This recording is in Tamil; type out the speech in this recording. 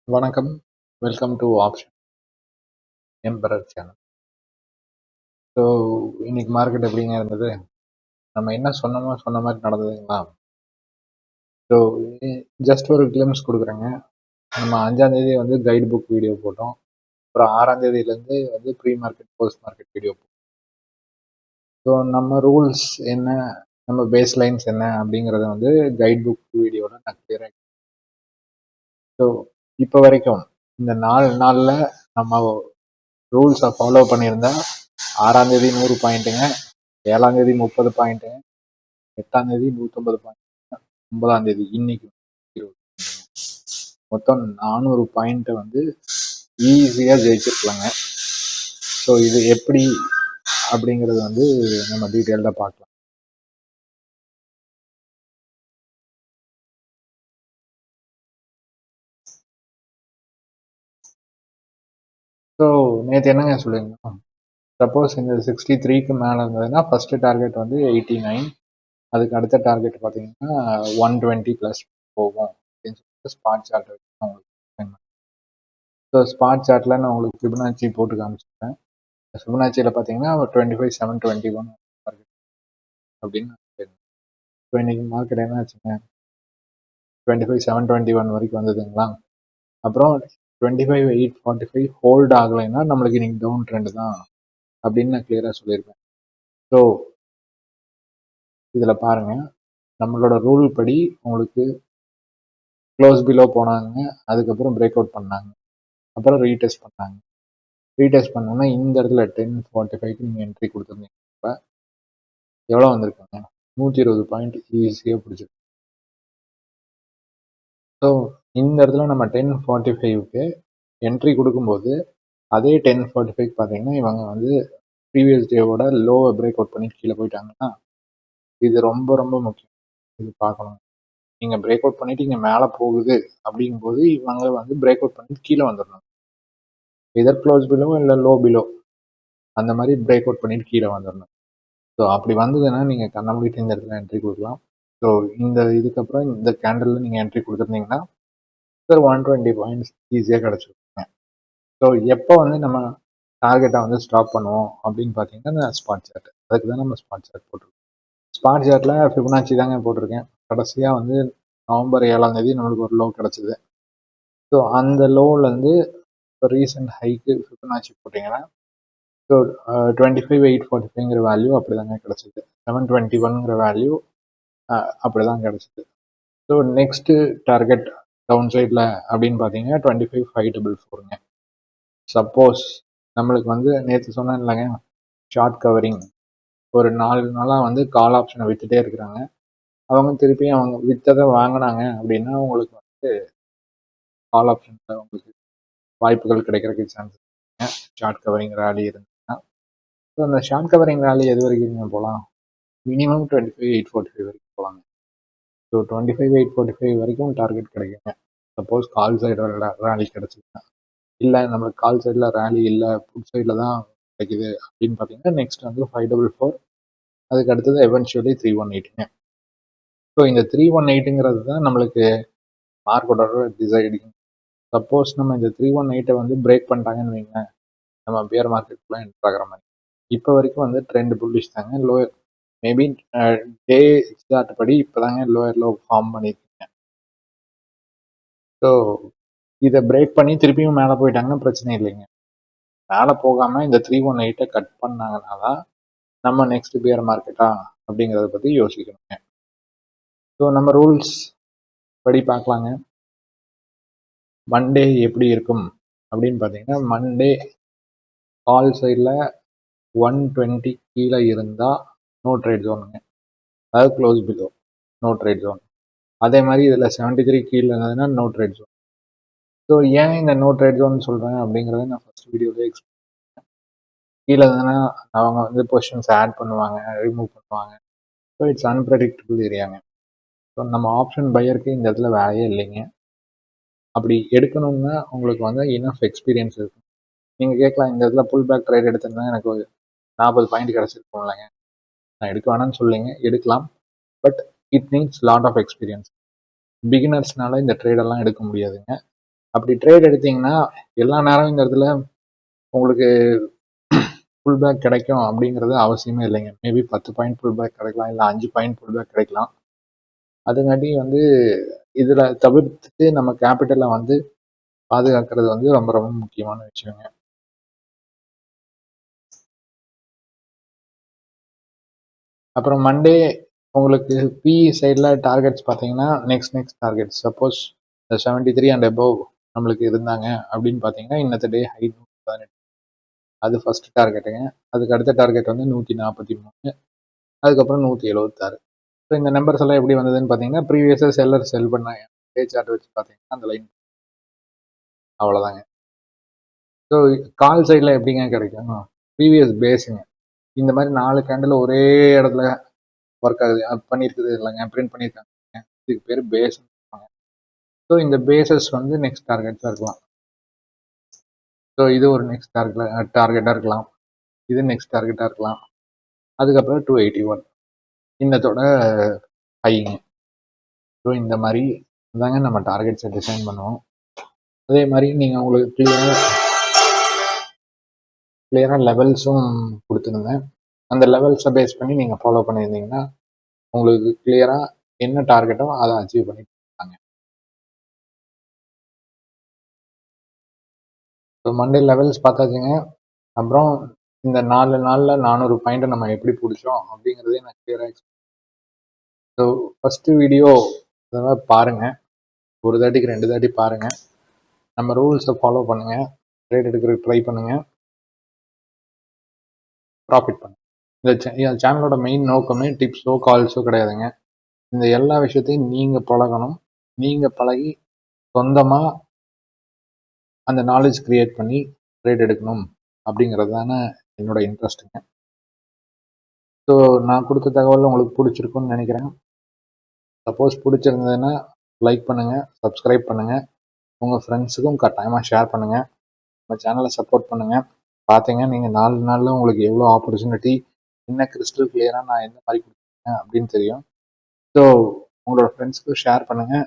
வணக்கம். Welcome to option emperor channel. So இன்னைக்கு மார்க்கெட் எப்படிங்க இருந்தது? நம்ம என்ன சொன்னோமோ சொன்ன மாதிரி நடந்ததுங்களா? ஸோ ஜஸ்ட் ஒரு கிளிம்ஸ் கொடுக்குறேங்க. நம்ம 5ஆம் தேதி வந்து கைடு புக் வீடியோ போட்டோம். அப்புறம் 6ஆம் தேதியிலேருந்து வந்து pre market post market video போட்டோம். ஸோ நம்ம ரூல்ஸ் என்ன, நம்ம பேஸ் லைன்ஸ் என்ன அப்படிங்கிறத வந்து கைடு புக் வீடியோவில் நான் கிளியராக. ஸோ இப்போ வரைக்கும் இந்த 4 நாளில் நம்ம ரூல்ஸை ஃபாலோ பண்ணியிருந்தா 6ஆம் தேதி 100 பாயிண்ட்டுங்க, 7ஆம் தேதி 30 பாயிண்ட்டுங்க, 8ஆம் தேதி 150 பாயிண்ட், 9ஆம் தேதி இன்னைக்கு 20. மொத்தம் 400 பாயிண்ட்டை வந்து ஈஸியாக ஜெயிச்சிருக்கலாங்க. ஸோ இது எப்படி அப்படிங்கிறது வந்து நம்ம டீட்டெயில்டாக பார்க்கலாம். ஸோ நேற்று என்னங்க சொல்லியிருந்தோம்? சப்போஸ் இந்த 63க்கு மேலே இருந்ததுன்னா ஃபர்ஸ்ட் டார்கெட் வந்து 89, அதுக்கு அடுத்த டார்கெட் பார்த்தீங்கன்னா 120 ப்ளஸ் போகும் அப்படின்னு சொல்லிட்டு ஸ்பாட் சார்ட் வச்சு நான் உங்களுக்கு explain பண்ணேன். ஸோ ஸ்பாட் சார்ட்டில் நான் உங்களுக்கு ஃபிபனாச்சி போட்டு காமிச்சிருக்கேன். ஃபிபனாச்சியில் பார்த்தீங்கன்னா 25,721 டார்கெட் அப்படின்னு நான் சொல்லியிருந்தேன். ஸோ இன்னைக்கு மார்க்கெட் என்ன ஆச்சுங்க? 25,721 வரைக்கும் வந்ததுங்களா? அப்புறம் 25,845 ஹோல்ட் ஆகலைன்னா நம்மளுக்கு இன்னைக்கு டவுன் ட்ரெண்ட் தான் அப்படின்னு நான் கிளியராக சொல்லியிருப்பேன். ஸோ இதில் பாருங்க, நம்மளோட ரூல் படி உங்களுக்கு க்ளோஸ் பிலோ போனாங்க, அதுக்கப்புறம் பிரேக் அவுட் பண்ணாங்க, அப்புறம் ரீடெஸ்ட் பண்ணாங்க. ரீடெஸ்ட் பண்ணோன்னா இந்த இடத்துல 1045க்கு நீங்கள் என்ட்ரி கொடுத்துருந்தீங்க. இப்போ எவ்வளோ வந்திருக்குங்க? 120 பாயிண்ட் ஈஸியாக பிடிச்சிருக்கு. ஸோ இந்த இடத்துல நம்ம 1045க்கு என்ட்ரி கொடுக்கும்போது அதே 1045 பார்த்தீங்கன்னா இவங்க வந்து ப்ரீவியஸ் டேவோட லோவை பிரேக் அவுட் பண்ணி கீழே போயிட்டாங்கன்னா இது ரொம்ப ரொம்ப முக்கியம். இது பார்க்கணும். நீங்கள் பிரேக் அவுட் பண்ணிட்டு இங்கே மேலே போகுது அப்படிங்கும்போது இவங்க வந்து பிரேக் அவுட் பண்ணிட்டு கீழே வந்துடணும். எதர் க்ளோஸ் பிலோ இல்லை லோ பிலோ அந்த மாதிரி பிரேக் அவுட் பண்ணிட்டு கீழே வந்துடணும். ஸோ அப்படி வந்ததுன்னா நீங்கள் கண்ண மூடிட்டு இந்த இடத்துல என்ட்ரி கொடுக்கலாம். ஸோ இந்த இதுக்கப்புறம் இந்த கேண்டலில் நீங்கள் என்ட்ரி கொடுத்துருந்தீங்கன்னா சார் 120 பாயிண்ட்ஸ் ஈஸியாக கிடச்சிருக்குங்க. ஸோ எப்போ வந்து நம்ம டார்கெட்டை வந்து ஸ்டாப் பண்ணுவோம் அப்படின்னு பார்த்தீங்கன்னா ஸ்பாட் சார்ட். அதுக்கு தான் நம்ம ஸ்பாட் சார்ட் போட்டிருக்கோம். ஸ்பாட் சார்ட்டில் ஃபிபனாச்சி தாங்க போட்டிருக்கேன். கடைசியாக வந்து நவம்பர் 7ஆம் தேதி நம்மளுக்கு ஒரு லோ கிடச்சிது. ஸோ அந்த லோவிலேருந்து இப்போ ரீசெண்ட் ஹைக்கு ஃபிபனாச்சி போட்டிங்கன்னா ஸோ 25,845ங்கிற வேல்யூ அப்படி தாங்க கிடச்சிது. 721ங்கிற வேல்யூ அப்படி தான் கிடச்சிது. ஸோ நெக்ஸ்ட்டு டார்கெட் டவுன் சைடில் அப்படின்னு பார்த்தீங்கன்னா 25,544ங்க. சப்போஸ் நம்மளுக்கு வந்து நேற்று சொன்னேன் இல்லைங்க, ஷார்ட் கவரிங் ஒரு 4 நாளாக வந்து கால் ஆப்ஷனை விற்றுட்டே இருக்கிறாங்க. அவங்க திருப்பியும் அவங்க விற்றதை வாங்கினாங்க அப்படின்னா உங்களுக்கு வந்து கால் ஆப்ஷனில் உங்களுக்கு வாய்ப்புகள் கிடைக்கிறதுக்கு சான்ஸ் இருக்குங்க. ஷார்ட் கவரிங் ரேலி இருந்துச்சுன்னா. ஸோ அந்த ஷார்ட் கவரிங் ரேலி எது வரைக்கும் போகலாம்? மினிமம் 25,845 வரைக்கும் போகலாங்க. ஸோ 25,845 வரைக்கும் டார்கெட் கிடைக்குங்க. சப்போஸ் கால் சைடில் ரேலி கிடச்சிதுன்னா. இல்லை நம்மளுக்கு கால் சைடில் ரேலி இல்லை, புட் சைடில் தான் கிடைக்குது அப்படின்னு பார்த்தீங்கன்னா நெக்ஸ்ட் வந்து 544, அதுக்கு அடுத்தது எவென்ச்சுவலி 318ங்க. ஸோ இந்த 318ங்கிறது தான் நம்மளுக்கு மார்க்கெட்டோட டிசைடிங். சப்போஸ் நம்ம இந்த 318 வந்து பிரேக் பண்ணிட்டாங்கன்னு வைங்களேன், நம்ம பியர் மார்க்கெட்டுக்குள்ள என்டர் ஆகிற மாதிரி. இப்போ வரைக்கும் வந்து ட்ரெண்ட் புல்லிஷ் தாங்க. லோயர் மேபி டே சார்ட் படி இப்போதாங்க லோயர் லோ ஃபார்ம் பண்ணியிருக்கீங்க. ஸோ இதை பிரேக் பண்ணி திருப்பியும் மேலே போயிட்டாங்கன்னா பிரச்சனை இல்லைங்க. மேலே போகாமல் இந்த 318 கட் பண்ணாங்கன்னா தான் நம்ம நெக்ஸ்ட் பியர் மார்க்கெட்டா அப்படிங்கிறத பற்றி யோசிக்கணுங்க. ஸோ நம்ம ரூல்ஸ் படி பார்க்கலாங்க. மண்டே எப்படி இருக்கும் அப்படின்னு பார்த்தீங்கன்னா, மண்டே கால் சைடில் 120 கீழே இருந்தால் நோ ட்ரேட் ஜோனுங்க, அதாவது close below no trade zone. அதே மாதிரி இதில் 73 கீழே இருந்ததுன்னா நோ ட்ரேட் ஜோன். ஸோ ஏன் இந்த நோ ட்ரேட் ஜோன் சொல்கிறேன் அப்படிங்கிறத நான் ஃபர்ஸ்ட் வீடியோவில் எக்ஸ்பிளைன். கீழே இருந்ததுன்னா அவங்க வந்து பொசிஷன்ஸ் ஆட் பண்ணுவாங்க, ரிமூவ் பண்ணுவாங்க. ஸோ இட்ஸ் அன்பிரடிக்டபிள் ஏரியாங்க. ஸோ நம்ம ஆப்ஷன் பையருக்கு இந்த இடத்துல வேலையே இல்லைங்க. அப்படி எடுக்கணும்னா உங்களுக்கு வந்து இனஃப் எக்ஸ்பீரியன்ஸ் இருக்கும். நீங்கள் கேட்கலாம், இந்த இடத்துல புல் பேக் ட்ரேட் எடுத்திருந்தா எனக்கு ஒரு 40 பாயிண்ட் கிடச்சிருக்கும் இல்லைங்க. நான் எடுக்க வேணாம்னு சொல்லிங்க, எடுக்கலாம். But it needs lot of experience. பிகினர்ஸ்னால இந்த ட்ரேடெல்லாம் எடுக்க முடியாதுங்க. அப்படி ட்ரேட் எடுத்தீங்கன்னா எல்லா நேரம் இந்த இடத்துல உங்களுக்கு ஃபுல் பேக் கிடைக்கும் அப்படிங்கிறது அவசியமே இல்லைங்க. மேபி 10 பாயிண்ட் ஃபுல் பேக் கிடைக்கலாம், இல்லை 5 பாயிண்ட் ஃபுல் பேக் கிடைக்கலாம். அதுங்காட்டி வந்து இதில் தவிர்த்துட்டு நம்ம கேபிட்டலை வந்து பாதுகாக்கிறது வந்து ரொம்ப ரொம்ப முக்கியமான விஷயங்க. அப்புறம் மண்டே உங்களுக்கு பிஇ சைடில் டார்கெட்ஸ் பார்த்தீங்கன்னா next target suppose 73 and above நம்மளுக்கு இருந்தாங்க அப்படின்னு பார்த்தீங்கன்னா இன்னத்த டே ஹை 118, அது ஃபர்ஸ்ட் டார்கெட்டுங்க. அதுக்கு அடுத்த டார்கெட் வந்து 143, அதுக்கப்புறம் 176. ஸோ இந்த நம்பர்ஸ் எல்லாம் எப்படி வந்ததுன்னு பார்த்தீங்கன்னா ப்ரீவியஸாக செல்லர் செல் பண்ணாங்க. டே சார்ட் வச்சு பார்த்தீங்கன்னா அந்த லைன் அவ்வளோதாங்க. ஸோ கால் சைடில் எப்படிங்க கிடைக்கும்? ப்ரீவியஸ் பேஸுங்க. இந்த மாதிரி 4 கேண்டில் ஒரே இடத்துல ஒர்க் ஆகுது பண்ணியிருக்குது இல்லைங்க, பிரிண்ட் பண்ணியிருக்காங்க. இதுக்கு பேர் பேஸ். ஸோ இந்த பேசஸ் வந்து நெக்ஸ்ட் டார்கெட்டாக இருக்கலாம். ஸோ இது ஒரு நெக்ஸ்ட் டார்கெட்டாக இருக்கலாம், இது நெக்ஸ்ட் டார்கெட்டாக இருக்கலாம். அதுக்கப்புறம் 281 இன்னத்தோட ஹைங்க. ஸோ இந்த மாதிரி தாங்க நம்ம டார்கெட்ஸை டிசைன் பண்ணுவோம். அதே மாதிரி நீங்கள் உங்களுக்கு கிளியராக லெவல்ஸும் கொடுத்துருந்தேன். அந்த லெவல்ஸை பேஸ் பண்ணி நீங்கள் ஃபாலோ பண்ணியிருந்தீங்கன்னா உங்களுக்கு கிளியராக என்ன டார்கெட்டோ அதை அச்சீவ் பண்ணி கொடுத்தாங்க. ஸோ மண்டே லெவல்ஸ் பார்த்தாச்சுங்க. அப்புறம் இந்த 4 நாளில் 400 பாயிண்ட்டை நம்ம எப்படி பிடிச்சோம் அப்படிங்கிறதே நான் கிளியராக. ஸோ ஃபஸ்ட்டு வீடியோ அதெல்லாம் பாருங்கள், ஒரு தாட்டிக்கு 2 தாட்டி பாருங்கள். நம்ம ரூல்ஸை ஃபாலோ பண்ணுங்கள், ட்ரேட் எடுக்கிறதுக்கு ட்ரை பண்ணுங்கள், ப்ராஃபிட் பண்ணுங்கள். இந்த சேனலோட மெயின் நோக்கமே டிப்ஸோ கால்ஸோ கிடையாதுங்க. இந்த எல்லா விஷயத்தையும் நீங்கள் பழகணும். நீங்கள் பழகி சொந்தமாக அந்த நாலேஜ் கிரியேட் பண்ணி ட்ரேட் எடுக்கணும் அப்படிங்கிறது தானே என்னோட இன்ட்ரெஸ்ட்டுங்க. ஸோ நான் கொடுத்த தகவல் உங்களுக்கு பிடிச்சிருக்குன்னு நினைக்கிறேன். சப்போஸ் பிடிச்சிருந்ததுன்னா லைக் பண்ணுங்கள், சப்ஸ்கிரைப் பண்ணுங்கள், உங்கள் ஃப்ரெண்ட்ஸுக்கும் கட்டாயமாக ஷேர் பண்ணுங்கள், நம்ம சேனலை சப்போர்ட் பண்ணுங்கள். பார்த்தீங்க நீங்கள் 4 நாளில் உங்களுக்கு எவ்வளோ ஆப்பர்ச்சுனிட்டி, என்ன கிறிஸ்டல் கிளியராக நான் எந்த மாதிரி கொடுத்துருக்கேன் அப்படின்னு தெரியும். ஸோ உங்களோட ஃப்ரெண்ட்ஸுக்கும் ஷேர் பண்ணுங்கள்.